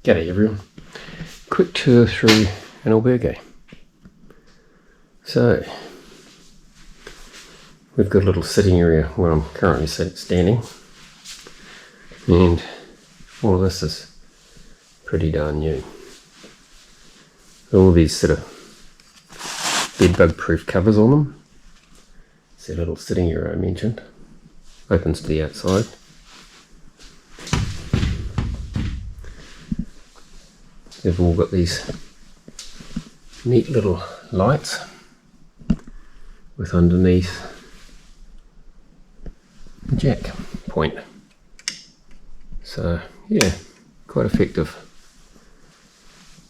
G'day everyone. Quick tour through an albergue. So, we've got a little sitting area where I'm currently standing, and all of this is pretty darn new. All these sort of bed bug proof covers on them. It's a little sitting area I mentioned. Opens to the outside. They've all got these neat little lights with underneath a jack point. So yeah, quite effective.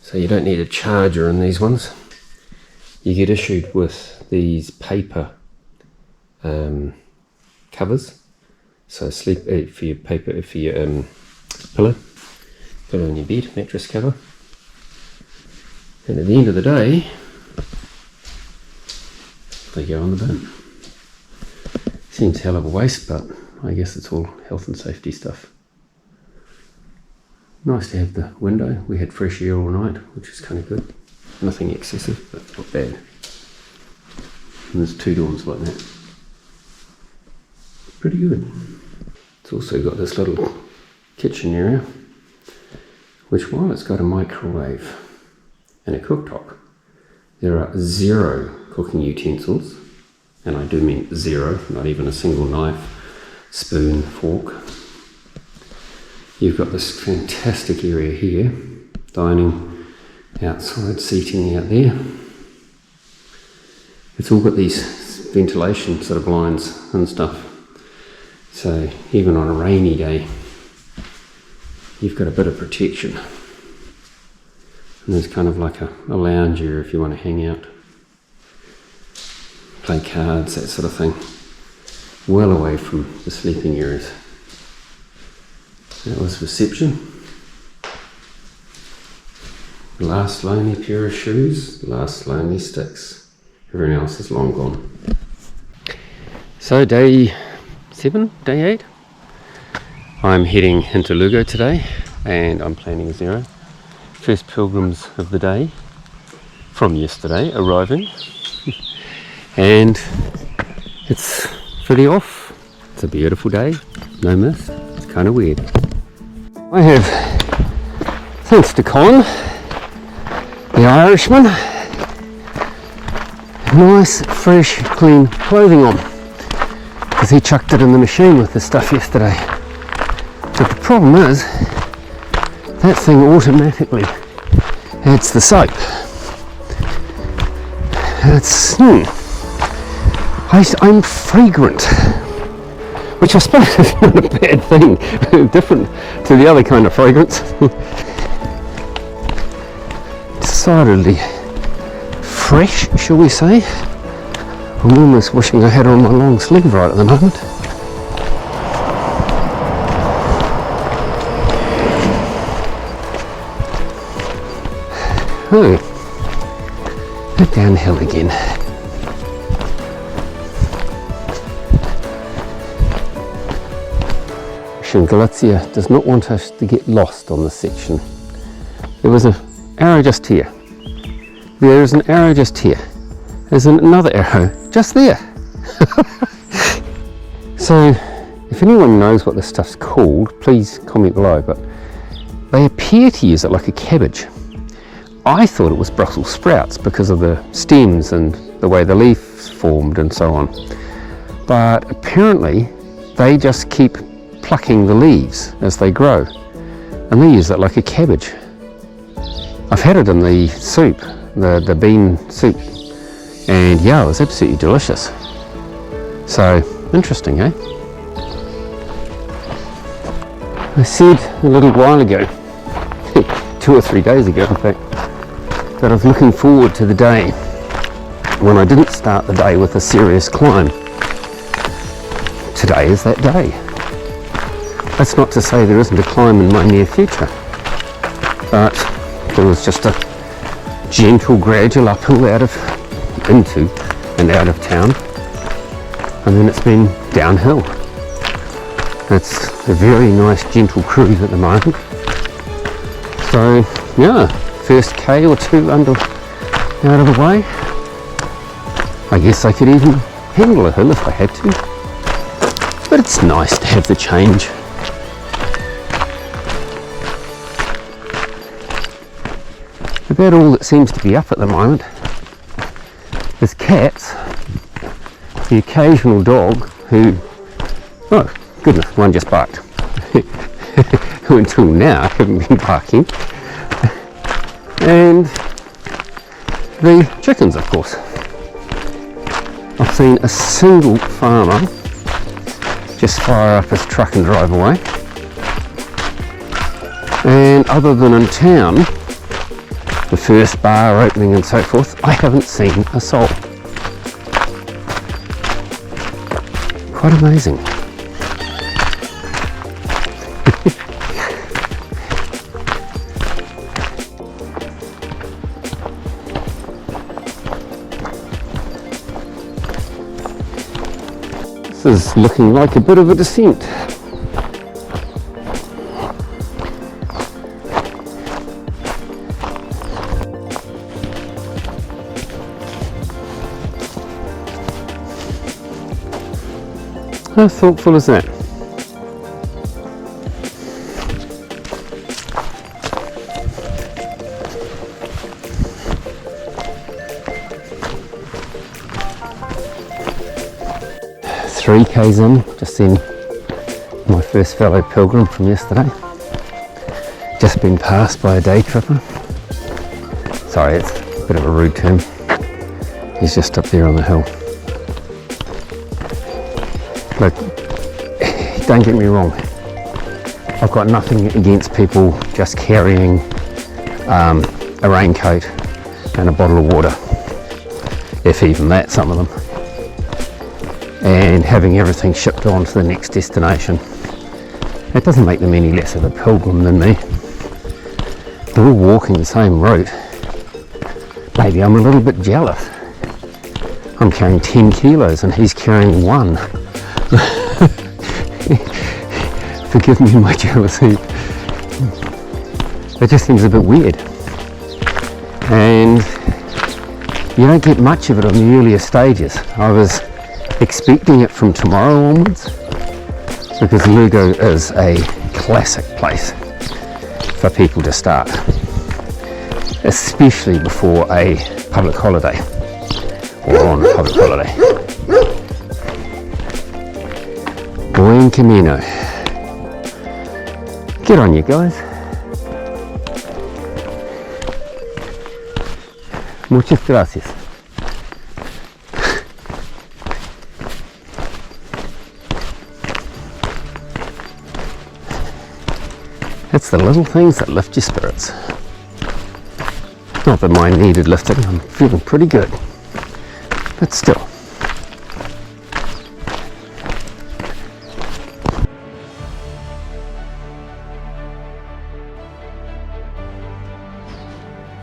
So you don't need a charger in these ones. You get issued with these paper covers. So sleep for your paper, for your pillow. Put it on your bed, mattress cover. And at the end of the day, they go on the bin. Seems a hell of a waste, but I guess it's all health and safety stuff. Nice to have the window. We had fresh air all night, which is kind of good. Nothing excessive, but not bad. And there's two doors like that. Pretty good. It's also got this little kitchen area, which, while it's got a microwave and a cooktop, there are 0 cooking utensils, and I do mean 0, not even a single knife, spoon, fork. You've got this fantastic area here, dining, outside seating out there. It's all got these ventilation sort of blinds and stuff, so even on a rainy day you've got a bit of protection. And there's kind of like a lounge area if you want to hang out, play cards, that sort of thing, well away from the sleeping areas. That was reception. The last lonely pair of shoes, the last lonely sticks. Everyone else is long gone. So day 7, day 8. I'm heading into Lugo today, and I'm planning 0. First pilgrims of the day from yesterday arriving, and it's fully off. It's a beautiful day, no mist. It's kind of weird. I have, thanks to Colin, the Irishman, nice, fresh, clean clothing on, because he chucked it in the machine with the stuff yesterday. But the problem is, that thing automatically adds the soap. It's, I'm fragrant, which I suppose is not a bad thing, different to the other kind of fragrance. Decidedly fresh, shall we say. I'm almost wishing I had on my long sleeve right at the moment. Oh, downhill again. Galizia does not want us to get lost on this section. There was an arrow just here. There is an arrow just here. There's another arrow just there. So, if anyone knows what this stuff's called, please comment below, but they appear to use it like a cabbage. I thought it was Brussels sprouts because of the stems and the way the leaves formed and so on. But apparently they just keep plucking the leaves as they grow, and they use it like a cabbage. I've had it in the soup, the bean soup, and yeah, it was absolutely delicious. So, interesting, eh? I said a little while ago, 2 or 3 days ago in fact, that I was looking forward to the day when I didn't start the day with a serious climb. Today is that day. That's not to say there isn't a climb in my near future, but there was just a gentle, gradual uphill into and out of town, and then it's been downhill. It's a very nice, gentle cruise at the moment. So yeah, first K or two out of the way. I guess I could even handle a hill if I had to, but it's nice to have the change. About all that seems to be up at the moment is cats, the occasional dog who, oh goodness, one just barked, who until now haven't been barking, and the chickens, of course. I've seen a single farmer just fire up his truck and drive away, and other than in town, the first bar opening and so forth, I haven't seen a soul. Quite amazing. This is looking like a bit of a descent. How thoughtful is that? Three K's in, just seen my first fellow pilgrim from yesterday. Just been passed by a day tripper. Sorry, it's a bit of a rude term. He's just up there on the hill. Look, don't get me wrong, I've got nothing against people just carrying a raincoat and a bottle of water, if even that, some of them, and having everything shipped on to the next destination. It doesn't make them any less of a pilgrim than me. They're all walking the same route. Maybe I'm a little bit jealous. I'm carrying 10 kilos and he's carrying 1. Forgive me my jealousy. It just seems a bit weird. And you don't get much of it on the earlier stages. I was expecting it from tomorrow onwards, because Lugo is a classic place for people to start, especially before a public holiday or on a public holiday. Buen Camino. Get on, you guys. Muchas gracias. It's the little things that lift your spirits. Not that mine needed lifting, I'm feeling pretty good. But still.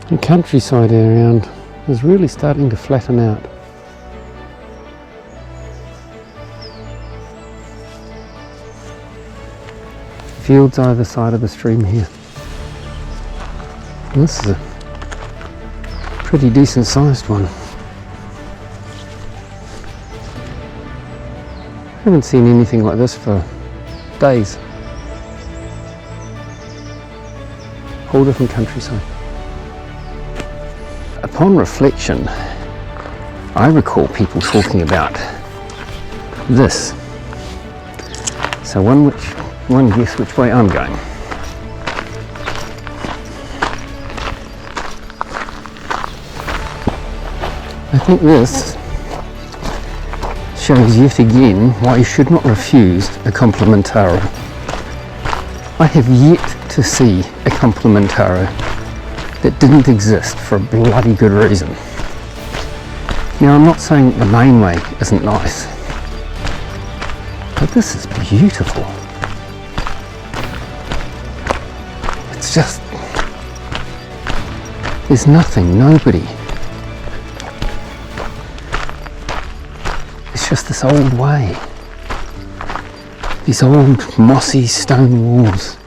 The countryside around is really starting to flatten out. Fields either side of the stream here. And this is a pretty decent sized one. I haven't seen anything like this for days. Whole different countryside. Upon reflection, I recall people talking about this. So one guess which way I'm going. I think this shows yet again why you should not refuse a Complementaro. I have yet to see a Complementaro that didn't exist for a bloody good reason. Now, I'm not saying the main way isn't nice, but this is beautiful. It's just, there's nothing, nobody. It's just this old way. These old mossy stone walls.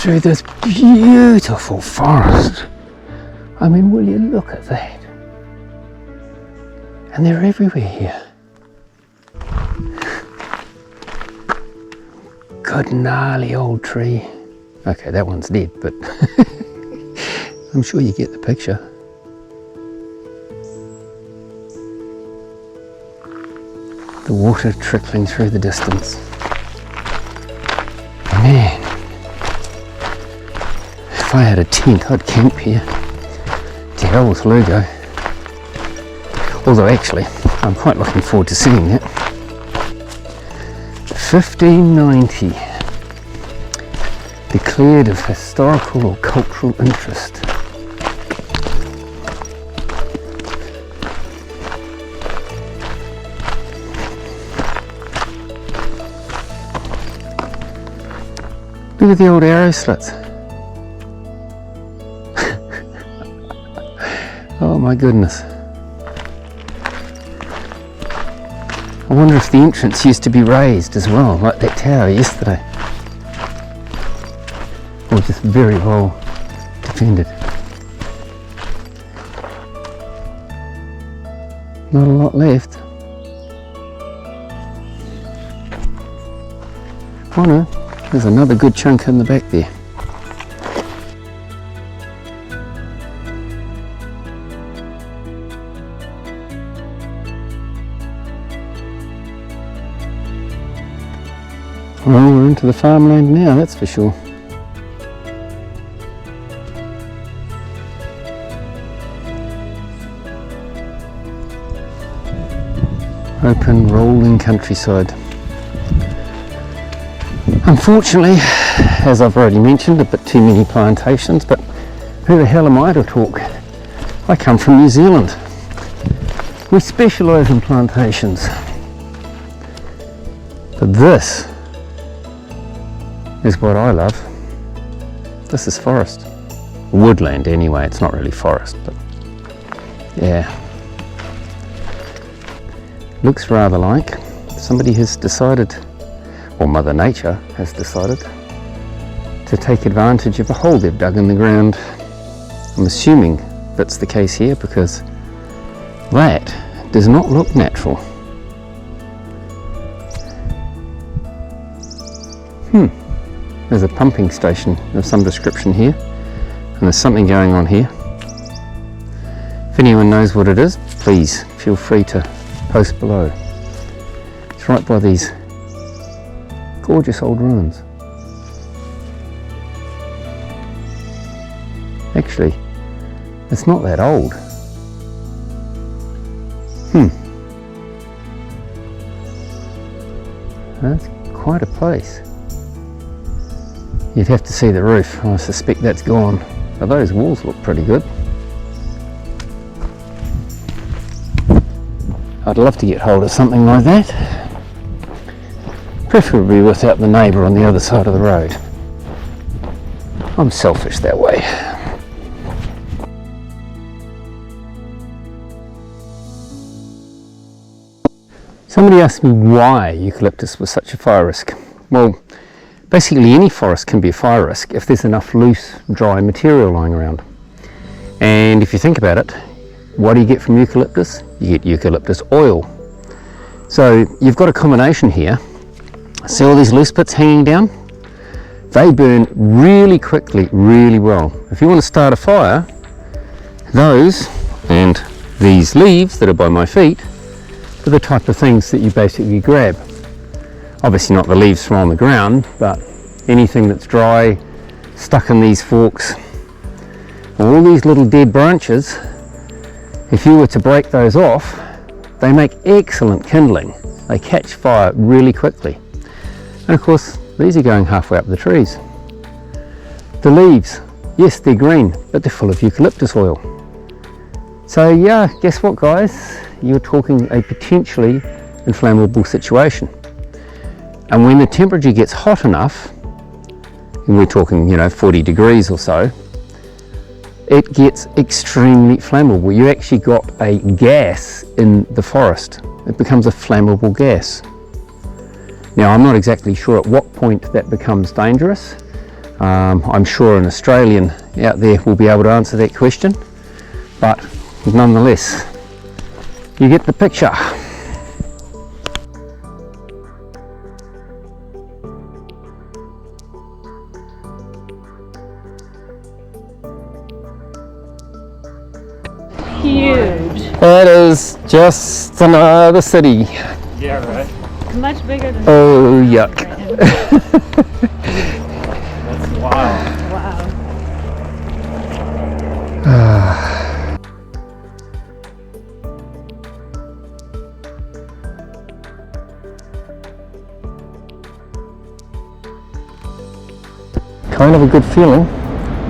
through this beautiful forest. I mean, will you look at that? And they're everywhere here. Good gnarly old tree. Okay, that one's dead, but I'm sure you get the picture. The water trickling through the distance. Man, if I had a tent, I'd camp here. To hell with Lugo. Although actually, I'm quite looking forward to seeing that. 1590. Declared of historical or cultural interest. Look at the old arrow slits. Oh my goodness. I wonder if the entrance used to be raised as well, like that tower yesterday. Or just very well defended. Not a lot left. Oh no, there's another good chunk in the back there. Well, we're into the farmland now, that's for sure. Open, rolling countryside. Unfortunately, as I've already mentioned, a bit too many plantations, but who the hell am I to talk? I come from New Zealand. We specialise in plantations. But this is what I love. This is forest. Woodland anyway, it's not really forest, but yeah. Looks rather like somebody has decided, or Mother Nature has decided, to take advantage of a hole they've dug in the ground. I'm assuming that's the case here because that does not look natural. There's a pumping station of some description here, and there's something going on here. If anyone knows what it is, please feel free to post below. It's right by these gorgeous old ruins. Actually, it's not that old. That's quite a place. You'd have to see the roof. I suspect that's gone. But those walls look pretty good. I'd love to get hold of something like that. Preferably without the neighbour on the other side of the road. I'm selfish that way. Somebody asked me why eucalyptus was such a fire risk. Well, basically any forest can be a fire risk if there's enough loose, dry material lying around. And if you think about it, what do you get from eucalyptus? You get eucalyptus oil. So you've got a combination here. See all these loose bits hanging down? They burn really quickly, really well. If you want to start a fire, those and these leaves that are by my feet are the type of things that you basically grab. Obviously not the leaves from on the ground, but anything that's dry, stuck in these forks, all these little dead branches, if you were to break those off, they make excellent kindling. They catch fire really quickly. And of course, these are going halfway up the trees. The leaves, yes, they're green, but they're full of eucalyptus oil. So yeah, guess what guys? You're talking a potentially inflammable situation. And when the temperature gets hot enough, and we're talking, 40 degrees or so, it gets extremely flammable. You actually got a gas in the forest. It becomes a flammable gas. Now, I'm not exactly sure at what point that becomes dangerous. I'm sure an Australian out there will be able to answer that question, but nonetheless, you get the picture. Huge. That is just another city. Yeah, right. Much bigger than. Oh, yuck. That's wild. Wow. Kind of a good feeling.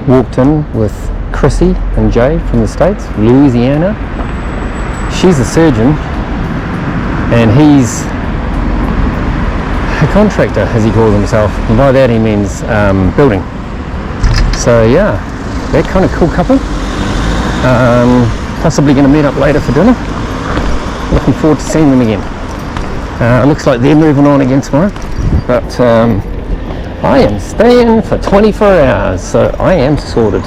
Walked in with Chrissy and Jay from the States, Louisiana. She's a surgeon and he's a contractor, as he calls himself, and by that he means building. So yeah, that kind of cool couple. Possibly going to meet up later for dinner. Looking forward to seeing them again. Looks like they're moving on again tomorrow, but I am staying for 24 hours, so I am sorted.